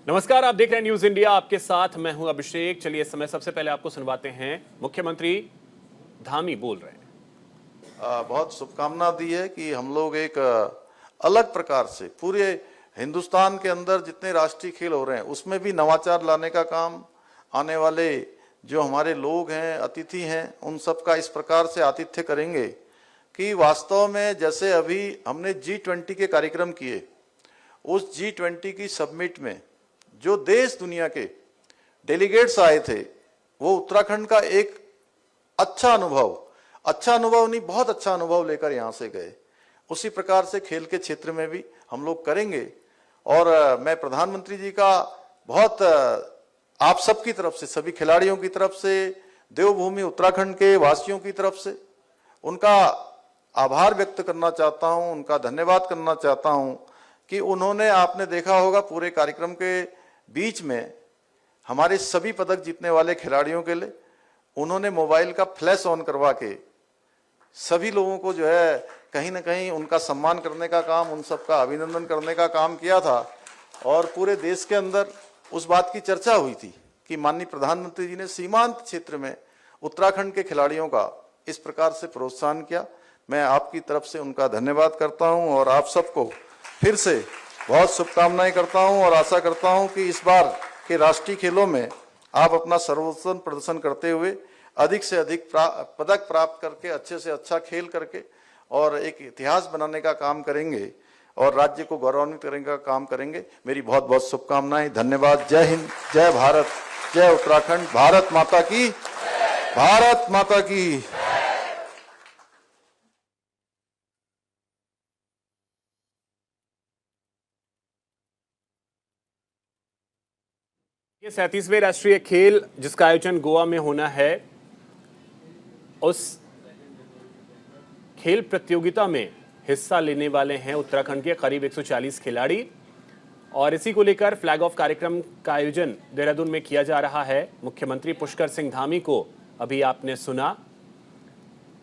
नमस्कार, आप देख रहे हैं न्यूज इंडिया। आपके साथ मैं हूं अभिषेक। चलिए इस समय सबसे पहले आपको सुनवाते हैं मुख्यमंत्री धामी बोल रहे हैं। बहुत शुभकामना दी है कि हम लोग एक अलग प्रकार से पूरे हिंदुस्तान के अंदर जितने राष्ट्रीय खेल हो रहे हैं उसमें भी नवाचार लाने का काम, आने वाले जो हमारे लोग हैं, अतिथि हैं, उन सब का इस प्रकार से आतिथ्य करेंगे कि वास्तव में जैसे अभी हमने G20 के कार्यक्रम किए, उस G20 की समिट में जो देश दुनिया के डेलीगेट्स आए थे, वो उत्तराखंड का एक अच्छा अनुभव नहीं, बहुत अच्छा अनुभव लेकर यहाँ से गए। उसी प्रकार से खेल के क्षेत्र में भी हम लोग करेंगे। और मैं प्रधानमंत्री जी का बहुत आप सबकी तरफ से, सभी खिलाड़ियों की तरफ से, देवभूमि उत्तराखंड के वासियों की तरफ से उनका आभार व्यक्त करना चाहता हूं, उनका धन्यवाद करना चाहता हूं कि उन्होंने, आपने देखा होगा पूरे कार्यक्रम के बीच में हमारे सभी पदक जीतने वाले खिलाड़ियों के लिए उन्होंने मोबाइल का फ्लैश ऑन करवा के सभी लोगों को जो है कहीं ना कहीं उनका सम्मान करने का काम, उन सबका अभिनंदन करने का काम किया था। और पूरे देश के अंदर उस बात की चर्चा हुई थी कि माननीय प्रधानमंत्री जी ने सीमांत क्षेत्र में उत्तराखंड के खिलाड़ियों का इस प्रकार से प्रोत्साहन किया। मैं आपकी तरफ से उनका धन्यवाद करता हूं और आप सबको फिर से बहुत शुभकामनाएं करता हूं और आशा करता हूं कि इस बार के राष्ट्रीय खेलों में आप अपना सर्वोत्तम प्रदर्शन करते हुए अधिक से अधिक पदक प्राप्त करके, अच्छे से अच्छा खेल करके और एक इतिहास बनाने का काम करेंगे और राज्य को गौरवान्वित करने का काम करेंगे। मेरी बहुत बहुत शुभकामनाएं। धन्यवाद। जय हिंद, जय भारत, जय उत्तराखंड। भारत माता की, भारत माता की। ये 37वें राष्ट्रीय खेल जिसका आयोजन गोवा में होना है, उस खेल प्रतियोगिता में हिस्सा लेने वाले हैं उत्तराखंड के करीब 140 खिलाड़ी। और इसी को लेकर फ्लैग ऑफ कार्यक्रम का आयोजन देहरादून में किया जा रहा है। मुख्यमंत्री पुष्कर सिंह धामी को अभी आपने सुना।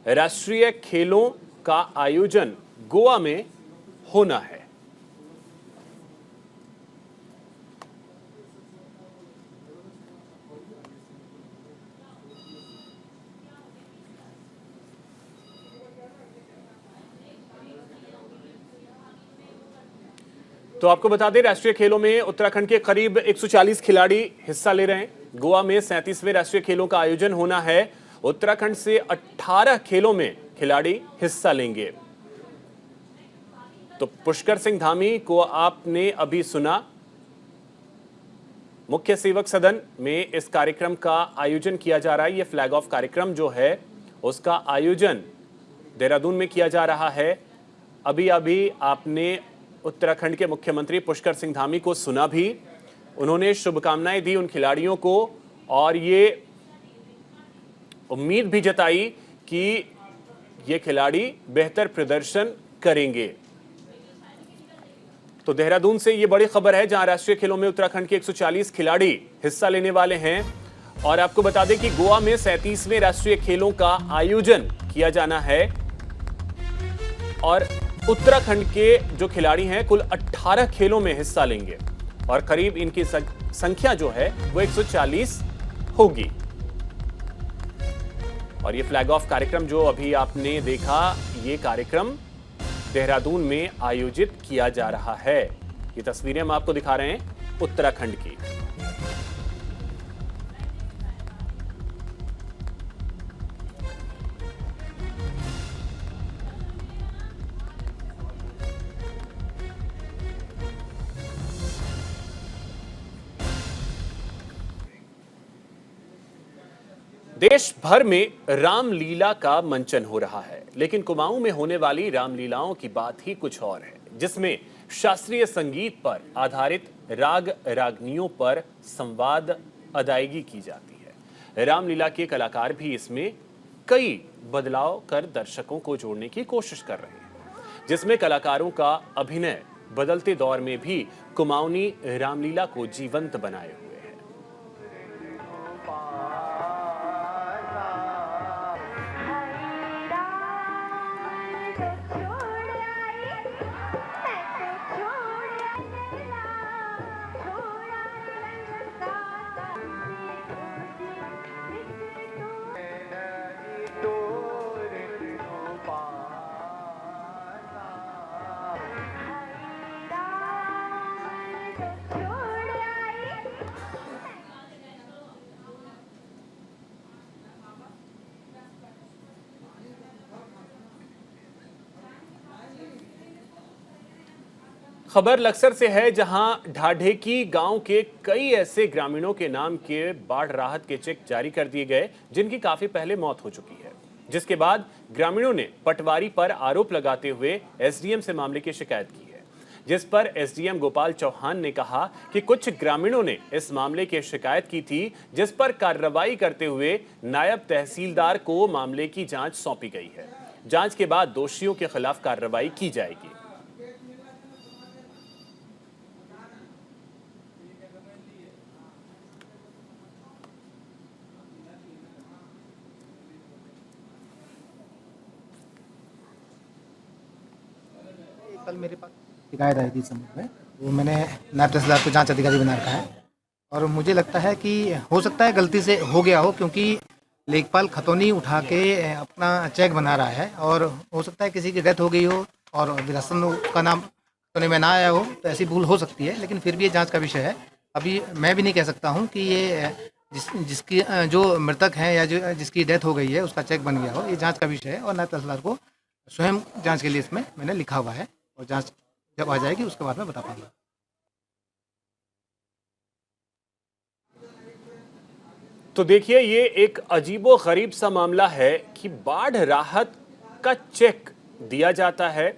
राष्ट्रीय खेलों का आयोजन गोवा में होना है। तो आपको बता दें, राष्ट्रीय खेलों में उत्तराखंड के करीब 140 खिलाड़ी हिस्सा ले रहे हैं। गोवा में 37वें राष्ट्रीय खेलों का आयोजन होना है। उत्तराखंड से 18 खेलों में खिलाड़ी हिस्सा लेंगे। तो पुष्कर सिंह धामी को आपने अभी सुना। मुख्य सेवक सदन में इस कार्यक्रम का आयोजन किया जा रहा है। यह फ्लैग ऑफ कार्यक्रम जो है उसका आयोजन देहरादून में किया जा रहा है। अभी आपने उत्तराखंड के मुख्यमंत्री पुष्कर सिंह धामी को सुना भी। उन्होंने शुभकामनाएं दी उन खिलाड़ियों को और ये उम्मीद भी जताई कि ये खिलाड़ी बेहतर प्रदर्शन करेंगे। तो देहरादून से ये बड़ी खबर है जहां राष्ट्रीय खेलों में उत्तराखंड के 140 खिलाड़ी हिस्सा लेने वाले हैं। और आपको बता दें कि गोवा में 37वें राष्ट्रीय खेलों का आयोजन किया जाना है और उत्तराखंड के जो खिलाड़ी हैं कुल 18 खेलों में हिस्सा लेंगे और करीब इनकी संख्या जो है वो 140 होगी। और ये फ्लैग ऑफ कार्यक्रम जो अभी आपने देखा, ये कार्यक्रम देहरादून में आयोजित किया जा रहा है। ये तस्वीरें हम आपको दिखा रहे हैं उत्तराखंड की। देश भर में रामलीला का मंचन हो रहा है, लेकिन कुमाऊं में होने वाली रामलीलाओं की बात ही कुछ और है, जिसमें शास्त्रीय संगीत पर आधारित राग रागनियों पर संवाद अदायगी की जाती है। रामलीला के कलाकार भी इसमें कई बदलाव कर दर्शकों को जोड़ने की कोशिश कर रहे हैं, जिसमें कलाकारों का अभिनय बदलते दौर में भी कुमाऊनी रामलीला को जीवंत बनाए हुए है। खबर लक्सर से है, जहां ढाढेकी गांव के कई ऐसे ग्रामीणों के नाम के बाढ़ राहत के चेक जारी कर दिए गए जिनकी काफी पहले मौत हो चुकी है, जिसके बाद ग्रामीणों ने पटवारी पर आरोप लगाते हुए एसडीएम से मामले की शिकायत की है, जिस पर एसडीएम गोपाल चौहान ने कहा कि कुछ ग्रामीणों ने इस मामले की शिकायत की थी, जिस पर कार्रवाई करते हुए नायब तहसीलदार को मामले की जांच सौंपी गई है। जांच के बाद दोषियों के खिलाफ कार्रवाई की जाएगी। कल मेरे पास शिकायत आई थी संबंध में, वो मैंने नायब तहसीलदार को जांच अधिकारी बना रखा है और मुझे लगता है कि हो सकता है गलती से हो गया हो, क्योंकि लेखपाल खतौनी उठा के अपना चेक बना रहा है और हो सकता है किसी की डेथ हो गई हो और विरासत का नाम खतौनी में ना आया हो, तो ऐसी भूल हो सकती है। लेकिन फिर भी ये जाँच का विषय है। अभी मैं भी नहीं कह सकता हूँ कि ये जिसकी जो मृतक हैं या जो जिसकी डेथ हो गई है उसका चेक बन गया हो। ये जाँच का विषय है और नायब तहसीलदार को स्वयं जाँच के लिए इसमें मैंने लिखा हुआ है और जांच जब आ जाएगी उसके बाद मैं बता पाऊंगा। तो देखिए, ये एक अजीबो गरीब सा मामला है कि बाढ़ राहत का चेक दिया जाता है,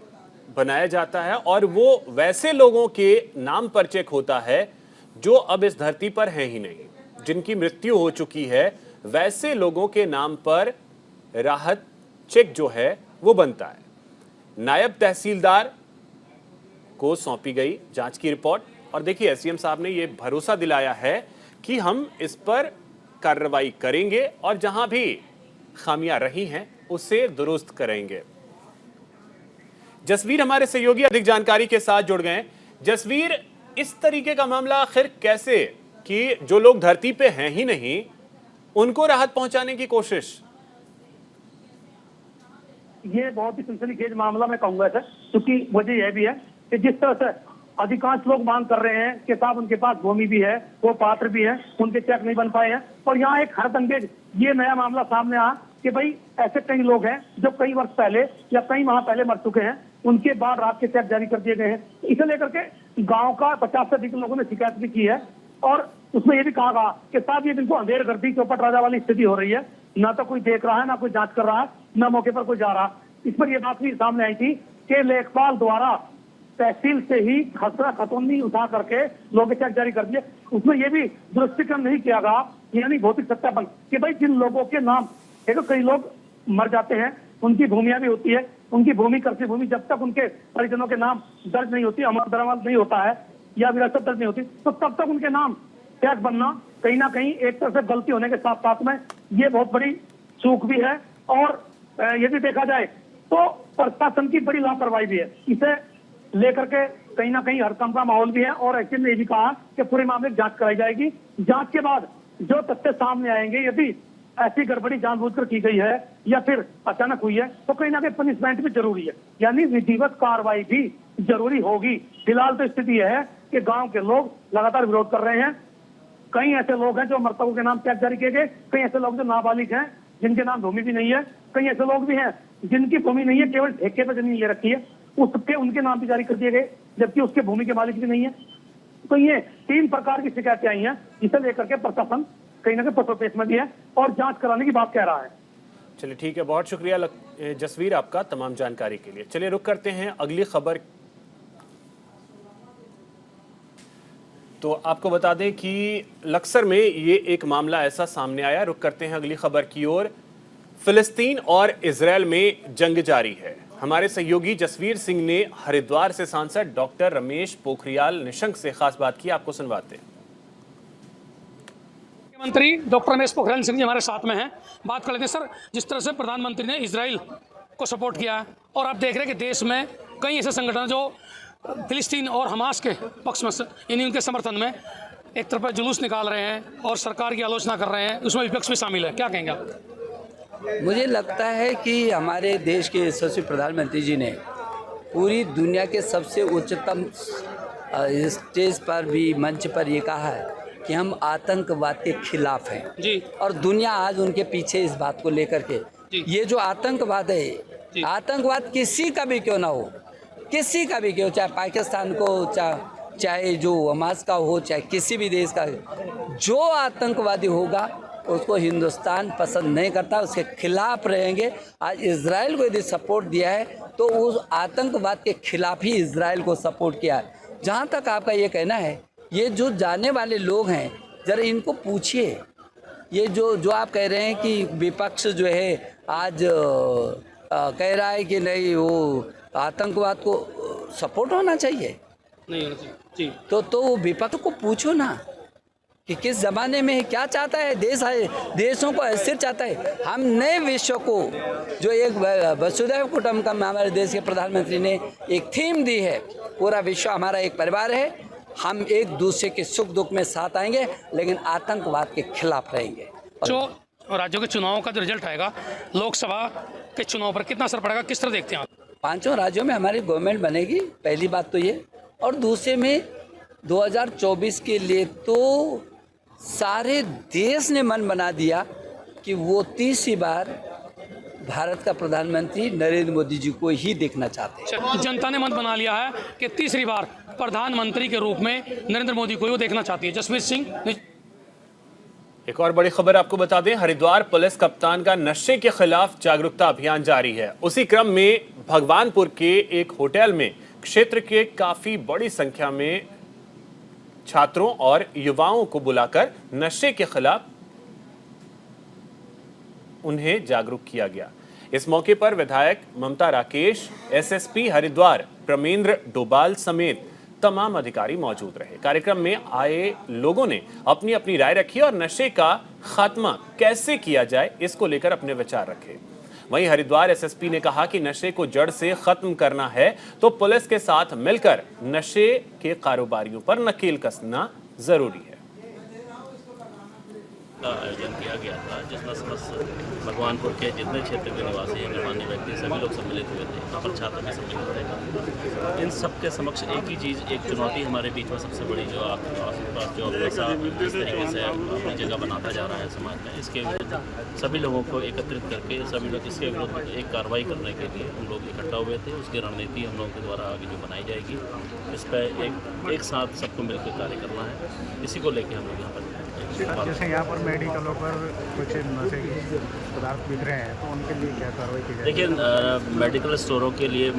बनाया जाता है और वो वैसे लोगों के नाम पर चेक होता है जो अब इस धरती पर हैं ही नहीं, जिनकी मृत्यु हो चुकी है। वैसे लोगों के नाम पर राहत चेक जो है वो बनता है। नायब तहसीलदार को सौंपी गई जांच की रिपोर्ट और देखिए, एसडीएम साहब ने ये भरोसा दिलाया है कि हम इस पर कार्रवाई करेंगे और जहां भी खामियां रही हैं उसे दुरुस्त करेंगे। जसवीर हमारे सहयोगी अधिक जानकारी के साथ जुड़ गए। जसवीर, इस तरीके का मामला आखिर कैसे कि जो लोग धरती पे हैं ही नहीं उनको राहत पहुंचाने की कोशिश? ये बहुत ही सनसनीखेज मामला मैं कहूंगा सर, क्योंकि वजह यह भी है कि जिस तरह से अधिकांश लोग मांग कर रहे हैं कि साहब उनके पास भूमि भी है, वो पात्र भी है, उनके चेक नहीं बन पाए हैं, और यहाँ एक हरदंगेज ये नया मामला सामने आया कि भाई ऐसे कई लोग हैं जो कई वर्ष पहले या कई माह पहले मर चुके हैं, उनके बाद रात के चेक जारी कर दिए गए हैं। इसे लेकर के गाँव का 50 से अधिक लोगों ने शिकायत भी की है और उसमें ये भी कहा कि साहब ये बिल्कुल अंधेर गर्दी चौपट राजा वाली स्थिति हो रही है, ना तो कोई देख रहा है, ना कोई जांच कर रहा है, ना मौके पर कोई जा रहा। इस पर यह बात भी सामने आई थी कि लेखपाल द्वारा तहसील से ही खसरा खतौनी उठा करके लोगों के चेक जारी कर दिए। उसमें यह भी दृष्टिक्रम नहीं किया गया, यानी भौतिक सत्यापन, कि भाई जिन लोगों के नाम, देखो कई लोग मर जाते हैं, उनकी भूमियां भी होती है, उनकी भूमि कृषि भूमि जब तक उनके परिजनों के नाम दर्ज नहीं होती, अमल दरामद नहीं होता है या विरासत दर्ज नहीं होती, तो तब तक उनके नाम टैक्स बनना कहीं ना कहीं एक तरह से गलती होने के साथ साथ में ये बहुत बड़ी चूक भी है और यदि देखा जाए तो प्रशासन की बड़ी लापरवाही भी है। इसे लेकर के कहीं ना कहीं हड़कंप का माहौल भी है और एक्चुअली ने ये भी कहा कि पूरे मामले की जांच कराई जाएगी। जांच के बाद जो तथ्य सामने आएंगे, यदि ऐसी गड़बड़ी जानबूझकर की गई है या फिर अचानक हुई है, तो कहीं ना कहीं पनिशमेंट भी जरूरी है, यानी विधिवत कार्रवाई भी जरूरी होगी। फिलहाल तो स्थिति यह है कि गाँव के लोग लगातार विरोध कर रहे हैं। कई ऐसे लोग हैं जो मृतकों के नाम चेक जारी किए गए, कई ऐसे लोग जो नाबालिग हैं जिनके नाम भूमि भी नहीं है, कई ऐसे लोग भी हैं जिनकी भूमि नहीं है, केवल ठेके पर जमीन ले रखी है, उसके उनके नाम भी जारी कर दिए गए, जबकि उसके भूमि के मालिक भी नहीं है। तो ये 3 प्रकार की शिकायतें आई हैं, जिसे लेकर के प्रशासन कहीं ना कहीं पसोपेश में भी है और जांच कराने की बात कह रहा है। चलिए ठीक है, बहुत शुक्रिया जसवीर आपका तमाम जानकारी के लिए। चलिए रुक करते हैं अगली खबर। तो आपको बता दें कि लक्सर में ये एक मामला ऐसा सामने आया। रुक करते हैं अगली खबर की ओर। फिलिस्तीन और इजरायल में जंग जारी है। हमारे सहयोगी जसवीर सिंह ने हरिद्वार से सांसद डॉक्टर रमेश पोखरियाल निशंक से खास बात की, आपको सुनवाते हैं। मंत्री डॉक्टर रमेश पोखरियाल सिंह जी हमारे साथ में हैं। बात कर लेते हैं सर, जिस तरह से प्रधानमंत्री ने इजराइल को सपोर्ट किया है और आप देख रहे हैं कि देश में कई ऐसे संगठन जो फिलिस्तीन और हमास के पक्ष में, यानी उनके समर्थन में एक तरफ जुलूस निकाल रहे हैं और सरकार की आलोचना कर रहे हैं, उसमें विपक्ष भी शामिल है, क्या कहेंगे आप? मुझे लगता है कि हमारे देश के यशस्वी प्रधानमंत्री जी ने पूरी दुनिया के सबसे उच्चतम स्टेज पर भी, मंच पर ये कहा है कि हम आतंकवाद के खिलाफ हैं जी, और दुनिया आज उनके पीछे इस बात को लेकर के। ये जो आतंकवाद है, आतंकवाद किसी का भी क्यों ना हो, किसी का भी क्यों, चाहे पाकिस्तान को, चाहे जो हमास का हो, चाहे किसी भी देश का, जो आतंकवादी होगा उसको हिंदुस्तान पसंद नहीं करता, उसके खिलाफ रहेंगे। आज इजराइल को यदि सपोर्ट दिया है तो उस आतंकवाद के खिलाफ ही इजराइल को सपोर्ट किया है। जहाँ तक आपका ये कहना है, ये जो जाने वाले लोग हैं ज़रा इनको पूछिए, ये जो आप कह रहे हैं कि विपक्ष जो है आज कह रहा है कि नहीं वो आतंकवाद को सपोर्ट होना चाहिए, नहीं होना चाहिए जी। तो विपक्ष को पूछो ना कि किस ज़माने में है, क्या चाहता है देश, है देशों को अस्थिर चाहता है। हम नए विश्व को जो एक वसुधैव कुटुंबकम हमारे देश के प्रधानमंत्री ने एक थीम दी है, पूरा विश्व हमारा एक परिवार है, हम एक दूसरे के सुख दुख में साथ आएंगे लेकिन आतंकवाद के खिलाफ रहेंगे। जो राज्यों के चुनावों का जो रिजल्ट आएगा, लोकसभा के चुनाव पर कितना असर पड़ेगा, किस तरह देखते हैं आप? 5 राज्यों में हमारी गवर्नमेंट बनेगी, पहली बात तो ये, और दूसरे में 2024 के लिए तो सारे देश ने मन बना दिया कि वो तीसरी बार भारत का प्रधानमंत्री नरेंद्र मोदी जी को ही देखना चाहते हैं। जनता ने मन बना लिया है कि तीसरी बार प्रधानमंत्री के रूप में नरेंद्र मोदी को ही वो देखना चाहती है। जसवीर सिंह। एक और बड़ी खबर आपको बता दें, हरिद्वार पुलिस कप्तान का नशे के खिलाफ जागरूकता अभियान जारी है। उसी क्रम में भगवानपुर के एक होटल में क्षेत्र के काफी बड़ी संख्या में छात्रों और युवाओं को बुलाकर नशे के खिलाफ उन्हें जागरूक किया गया। इस मौके पर विधायक ममता राकेश, एसएसपी हरिद्वार प्रमेंद्र डोभाल समेत तमाम अधिकारी मौजूद रहे। कार्यक्रम में आए लोगों ने अपनी अपनी राय रखी और नशे का खात्मा कैसे किया जाए इसको लेकर अपने विचार रखे। वहीं हरिद्वार एसएसपी ने कहा कि नशे को जड़ से खत्म करना है तो पुलिस के साथ मिलकर नशे के कारोबारियों पर नकेल कसना जरूरी है। का आयोजन किया गया था जिसमें समस्त भगवानपुर के जितने क्षेत्र के निवासी हैं, गणमान्य व्यक्ति सभी लोग सम्मिलित हुए थे। यहाँ पर छात्र भी सम्मिलित थे। इन सब के समक्ष एक ही चीज़, एक चुनौती हमारे बीच में सबसे बड़ी जो जो पैसा जिस तरीके से अपनी जगह बनाता जा रहा है समाज में, इसके विरुद्ध सभी लोगों को एकत्रित करके सभी लोग इसके विरुद्ध एक कार्रवाई करने के लिए हम लोग इकट्ठा हुए थे। उसकी रणनीति हम लोगों के द्वारा आगे जो बनाई जाएगी, इस पर एक साथ सबको मिलकर कार्य करना है। इसी को लेकर हम लोग यहाँ पर जैसे यहाँ पर मेडिकलों पर कुछ नशे के पदार्थ बिक रहे हैं तो उनके लिए क्या कार्रवाई की जाएगी? देखिए, मेडिकल स्टोरों के लिए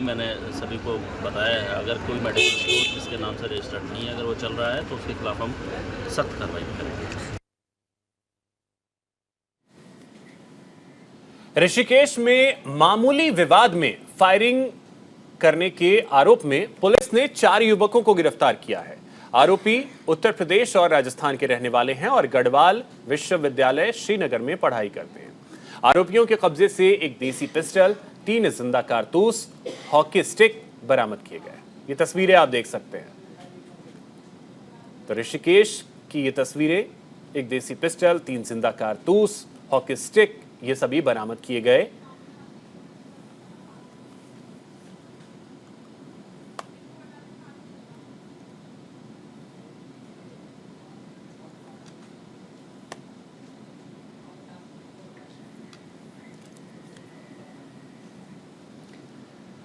मैंने सभी को बताया है, अगर कोई मेडिकल स्टोर जिसके नाम से रजिस्टर्ड नहीं है, अगर वो चल रहा है तो उसके खिलाफ हम सख्त कार्रवाई करेंगे। ऋषिकेश में मामूली विवाद में फायरिंग करने के आरोप में पुलिस ने 4 युवकों को गिरफ्तार किया है। आरोपी उत्तर प्रदेश और राजस्थान के रहने वाले हैं और गढ़वाल विश्वविद्यालय श्रीनगर में पढ़ाई करते हैं। आरोपियों के कब्जे से एक देसी पिस्टल, 3 जिंदा कारतूस, हॉकी स्टिक बरामद किए गए। ये तस्वीरें आप देख सकते हैं। तो ऋषिकेश की ये तस्वीरें, एक देसी पिस्टल, 3 जिंदा कारतूस, हॉकी स्टिक, ये सभी बरामद किए गए।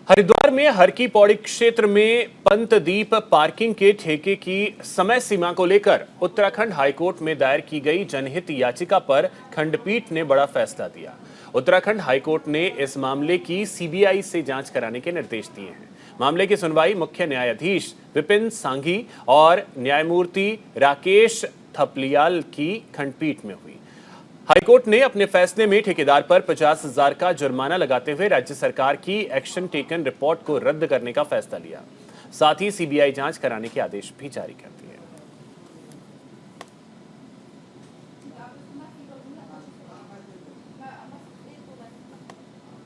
हरिद्वार में हर की पौड़ी क्षेत्र में पंतदीप पार्किंग के ठेके की समय सीमा को लेकर उत्तराखंड हाईकोर्ट में दायर की गई जनहित याचिका पर खंडपीठ ने बड़ा फैसला दिया। उत्तराखंड हाईकोर्ट ने इस मामले की सीबीआई से जांच कराने के निर्देश दिए हैं। मामले की सुनवाई मुख्य न्यायाधीश विपिन सांघी और न्यायमूर्ति राकेश थपलियाल की खंडपीठ में हुई। हाईकोर्ट ने अपने फैसले में ठेकेदार पर 50,000 का जुर्माना लगाते हुए राज्य सरकार की एक्शन टेकन रिपोर्ट को रद्द करने का फैसला लिया। साथ ही सीबीआई जांच कराने के आदेश भी जारी कर दिए।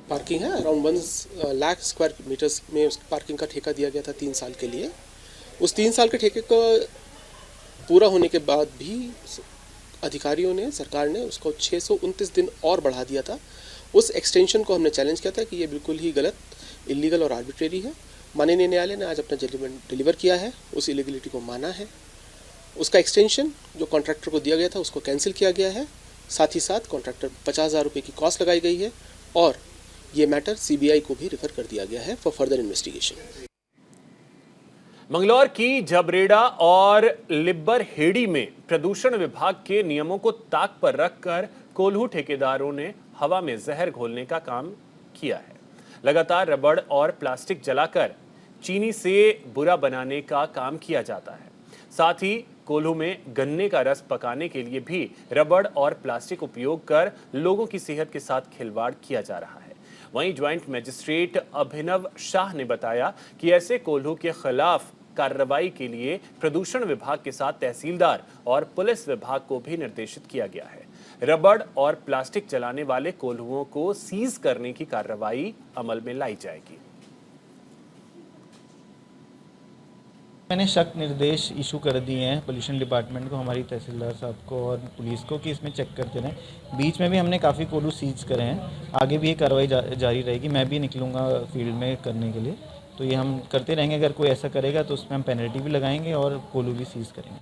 पार्किंग है, अराउंड 1 लाख स्क्वायर मीटर्स में उस पार्किंग का ठेका दिया गया था 3 साल के लिए। उस 3 साल के ठेके को पूरा होने के बाद भी अधिकारियों ने, सरकार ने उसको 629 दिन और बढ़ा दिया था। उस एक्सटेंशन को हमने चैलेंज किया था कि ये बिल्कुल ही गलत, इलीगल और आर्बिट्रेरी है। माननीय न्यायालय ने आज अपना जजमेंट डिलीवर किया है, उस इलीगलिटी को माना है। उसका एक्सटेंशन जो कॉन्ट्रैक्टर को दिया गया था उसको कैंसिल किया गया है। साथ ही साथ कॉन्ट्रैक्टर 50,000 रुपये की कॉस्ट लगाई गई है और ये मैटर सीबीआई को भी रेफर कर दिया गया है फॉर फर्दर इन्वेस्टिगेशन। मंगलौर की जबरेड़ा और लिब्बर हेड़ी में प्रदूषण विभाग के नियमों को ताक पर रखकर कोल्हू ठेकेदारों ने हवा में जहर घोलने का काम किया है। लगातार रबड़ और प्लास्टिक जलाकर चीनी से बुरा बनाने का काम किया जाता है। साथ ही कोल्हू में गन्ने का रस पकाने के लिए भी रबड़ और प्लास्टिक उपयोग कर लोगों की सेहत के साथ खिलवाड़ किया जा रहा है। वहीं ज्वाइंट मजिस्ट्रेट अभिनव शाह ने बताया कि ऐसे कोल्हू के खिलाफ कार्रवाई के लिए प्रदूषण विभाग के साथ तहसीलदार और पुलिस विभाग को भी निर्देशित किया गया है। रबड़ और प्लास्टिक जलाने वाले कोल्हुओं को सीज करने की कार्रवाई अमल में लाई जाएगी। मैंने शक निर्देश इशू कर दिए हैं पोल्यूशन डिपार्टमेंट को, हमारी तहसीलदार साहब को और पुलिस को, कि इसमें चेक करते रहें। बीच में भी हमने काफ़ी कोल्हू सीज करे हैं, आगे भी ये कार्रवाई जारी रहेगी। मैं भी निकलूँगा फील्ड में करने के लिए, तो ये हम करते रहेंगे। अगर कोई ऐसा करेगा तो उसमें हम पेनल्टी भी लगाएंगे और कोल्हू भी सीज करेंगे।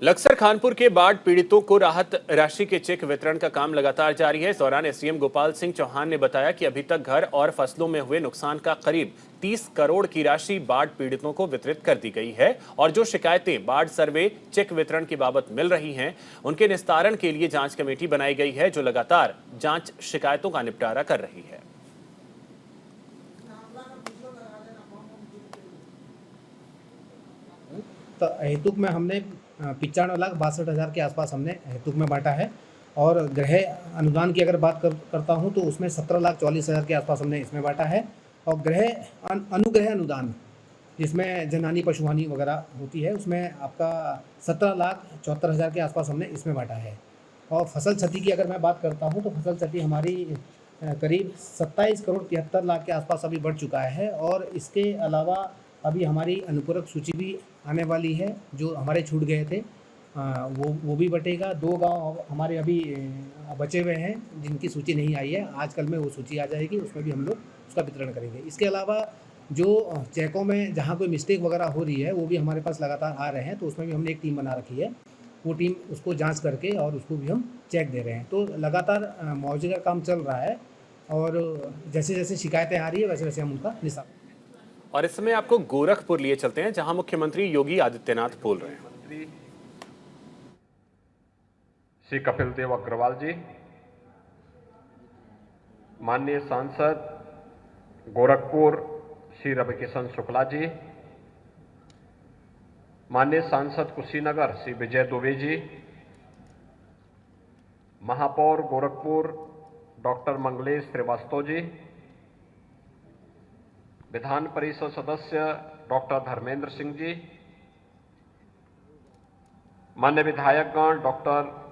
लक्सर खानपुर के बाढ़ पीड़ितों को राहत राशि के चेक वितरण का काम लगातार जारी है। इस दौरान एसडीएम गोपाल सिंह चौहान ने बताया कि अभी तक घर और फसलों में हुए नुकसान का करीब 30 करोड़ की राशि बाढ़ पीड़ितों को वितरित कर दी गई है और जो शिकायतें बाढ़ सर्वे चेक वितरण की बाबत मिल रही हैं, उनके निस्तारण के लिए जांच कमेटी बनाई गई है जो लगातार जांच शिकायतों का निपटारा कर रही है। तो हेतुक में हमने 95,62,000 के आसपास हमने हेतुक में बांटा है और गृह अनुदान की अगर बात करता हूं तो उसमें 17,40,000 के आसपास हमने इसमें बांटा है। और अनुग्रह अनुदान जिसमें जनहानि पशुहानि वगैरह होती है उसमें आपका 17,74,000 के आसपास हमने इसमें बांटा है। और फसल क्षति की अगर मैं बात करता हूं तो फसल क्षति हमारी करीब 27 करोड़ 73 लाख के आसपास अभी बढ़ चुका है। और इसके अलावा अभी हमारी अनुपूरक सूची भी आने वाली है, जो हमारे छूट गए थे वो भी बटेगा। 2 गांव हमारे अभी बचे हुए हैं जिनकी सूची नहीं आई है, आजकल में वो सूची आ जाएगी, उसमें भी हम लोग उसका वितरण करेंगे। इसके अलावा जो चेकों में जहां कोई मिस्टेक वगैरह हो रही है वो भी हमारे पास लगातार आ रहे हैं, तो उसमें भी हमने एक टीम बना रखी है। वो टीम उसको जाँच करके और उसको भी हम चेक दे रहे हैं। तो लगातार मुआवजे का काम चल रहा है और जैसे जैसे शिकायतें आ रही है वैसे वैसे हम उनका निस्तारण। और इस समय आपको गोरखपुर लिए चलते हैं जहां मुख्यमंत्री योगी आदित्यनाथ बोल रहे हैं। श्री कपिल देव अग्रवाल जी, माननीय सांसद गोरखपुर श्री रविकिशन शुक्ला जी, माननीय सांसद कुशीनगर श्री विजय दुबे जी, महापौर गोरखपुर डॉक्टर मंगलेश श्रीवास्तव जी, विधान परिषद सदस्य डॉक्टर धर्मेंद्र सिंह जी, मान्य विधायकगण डॉक्टर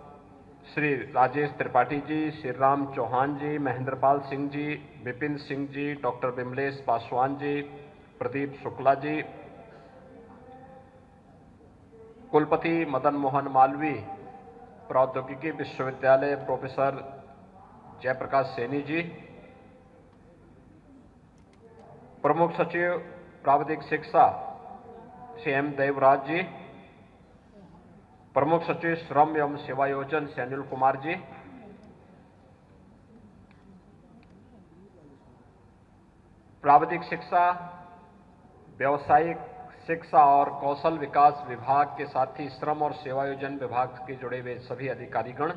श्री राजेश त्रिपाठी जी, श्री राम चौहान जी, महेंद्रपाल सिंह जी, विपिन सिंह जी, डॉक्टर विमलेश पासवान जी, प्रदीप शुक्ला जी, कुलपति मदन मोहन मालवीय, प्रौद्योगिकी विश्वविद्यालय प्रोफेसर जयप्रकाश सैनी जी, प्रमुख सचिव प्राविधिक शिक्षा श्री एम देवराज जी, प्रमुख सचिव श्रम एवं सेवायोजन श्री अनिल कुमार जी, प्राविधिक शिक्षा, व्यावसायिक शिक्षा और कौशल विकास विभाग के साथ ही श्रम और सेवायोजन विभाग के जुड़े हुए सभी अधिकारीगण,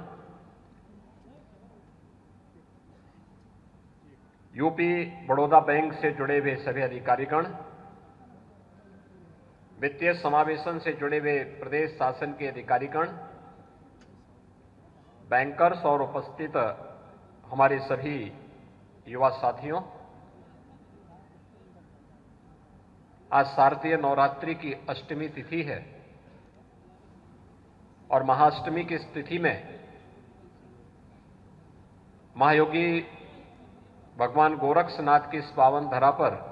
यूपी बड़ौदा बैंक से जुड़े हुए सभी अधिकारीगण, वित्तीय समावेशन से जुड़े हुए प्रदेश शासन के अधिकारीगण, बैंकर्स और उपस्थित हमारे सभी युवा साथियों, आज शारदीय नवरात्रि की अष्टमी तिथि है और महाअष्टमी की स्थिति में महायोगी भगवान गोरक्षनाथ की इस पावन धरा पर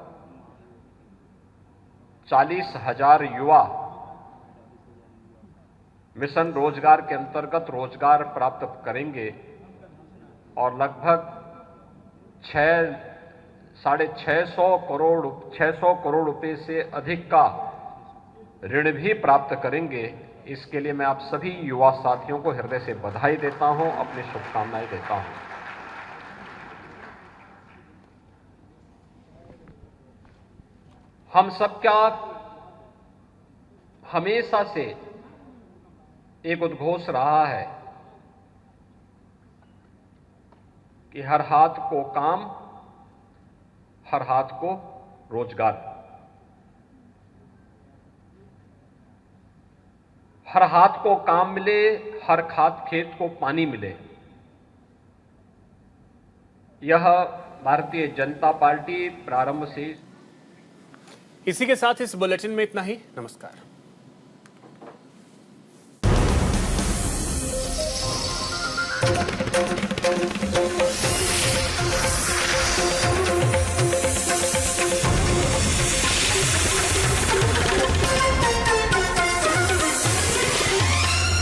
40,000 युवा मिशन रोजगार के अंतर्गत रोजगार प्राप्त करेंगे और लगभग 600 करोड़ रुपए से अधिक का ऋण भी प्राप्त करेंगे। इसके लिए मैं आप सभी युवा साथियों को हृदय से बधाई देता हूं, अपनी शुभकामनाएं देता हूं। हम सबका हमेशा से एक उद्घोष रहा है कि हर हाथ को काम, हर हाथ को रोजगार, हर हाथ को काम मिले, हर खेत को पानी मिले। यह भारतीय जनता पार्टी प्रारंभ से। इसी के साथ इस बुलेटिन में इतना ही। नमस्कार।